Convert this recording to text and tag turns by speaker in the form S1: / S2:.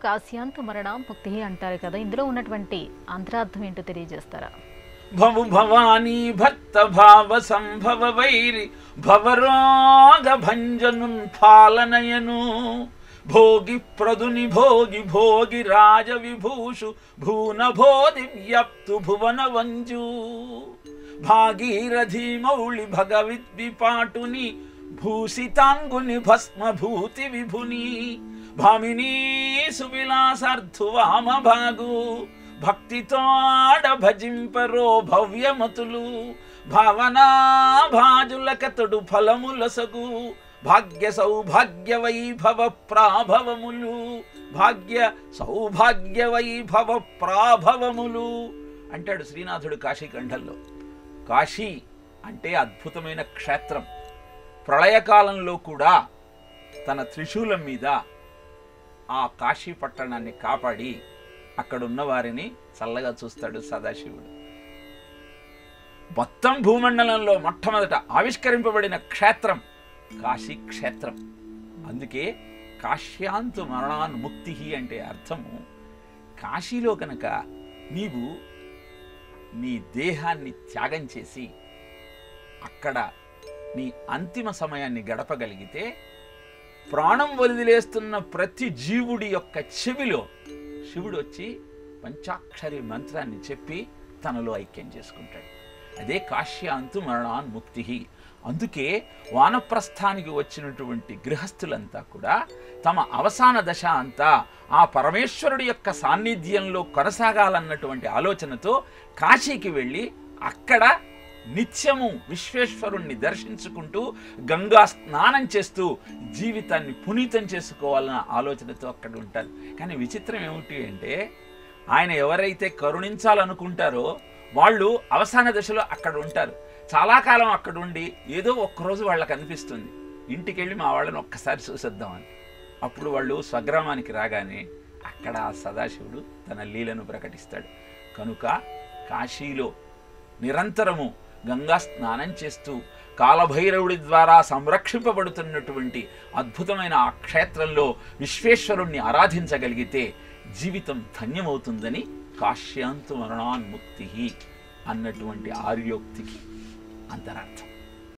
S1: కాశ్యాంత మరణం ముక్తి అంటారు కదా, ఇందులో ఉన్నటువంటి అంతరార్థం ఏంటో తెలియజేస్తారా?
S2: భవు భవానీ భక్త భావ సంభవ వైరి భవరోగ భంజనున్ పాలనయను భోగి ప్రదుని భోగి భోగి రాజ విభూషు భూనభోది వ్యాప్తు భువన వంజు భాగీరథి మౌళి భగవిద్విపాటుని భూషితాంగుని భస్మభూతి విభుని భామినీ సువిలాసార్థు వామభాగు భక్తితోడ భజింపరో భవ్యమతులు భావనా భాజులకతడు ఫలములసగు భాగ్య సౌభాగ్య వైభవ ప్రాభవములు భాగ్య సౌభాగ్య వైభవ ప్రాభవములు అంటాడు శ్రీనాథుడు కాశీఖండంలో. కాశీ అంటే అద్భుతమైన క్షేత్రం. ప్రళయకాలంలో కూడా తన త్రిశూలం మీద ఆ కాశీ పట్టణాన్ని కాపాడి అక్కడున్న వారిని చల్లగా చూస్తాడు సదాశివుడు. మొత్తం భూమండలంలో మొట్టమొదట ఆవిష్కరింపబడిన క్షేత్రం కాశీ క్షేత్రం. అందుకే కాశ్యాంతు మరణాన్ ముక్తి అంటే అర్థము, కాశీలో కనుక నీవు నీ దేహాన్ని త్యాగం చేసి అక్కడ నీ అంతిమ సమయాన్ని గడపగలిగితే ప్రాణం వదిలేస్తున్న ప్రతి జీవుడి యొక్క చెవిలో శివుడు వచ్చి పంచాక్షరి మంత్రాన్ని చెప్పి తనలో ఐక్యం చేసుకుంటాడు. అదే కాశ్యాంతు మరణాన్ ముక్తి. అందుకే వానప్రస్థానికి వచ్చినటువంటి గృహస్థులంతా కూడా తమ అవసాన దశ అంతా ఆ పరమేశ్వరుడి యొక్క సాన్నిధ్యంలో కొనసాగాలన్నటువంటి ఆలోచనతో కాశీకి వెళ్ళి అక్కడ నిత్యము విశ్వేశ్వరుణ్ణి దర్శించుకుంటూ గంగా స్నానం చేస్తూ జీవితాన్ని పునీతం చేసుకోవాలన్న ఆలోచనతో అక్కడ ఉంటారు. కానీ విచిత్రం ఏమిటి అంటే, ఆయన ఎవరైతే కరుణించాలనుకుంటారో వాళ్ళు అవసాన దశలో అక్కడ ఉంటారు. చాలా కాలం అక్కడ ఉండి ఏదో ఒక్కరోజు వాళ్ళకి అనిపిస్తుంది ఇంటికి వెళ్ళి మా వాళ్ళని ఒక్కసారి చూసేద్దామని. అప్పుడు వాళ్ళు స్వగ్రామానికి రాగానే అక్కడ ఆ సదాశివుడు తన లీలను ప్రకటిస్తాడు. కనుక కాశీలో నిరంతరము గంగా స్నానం చేస్తూ కాలభైరవుడి ద్వారా సంరక్షింపబడుతున్నటువంటి అద్భుతమైన ఆ క్షేత్రంలో విశ్వేశ్వరుణ్ణి ఆరాధించగలిగితే జీవితం ధన్యమవుతుందని కాశ్యాంతు మరణాన్ముక్తి అన్నటువంటి ఆర్యోక్తికి అంతరార్థం.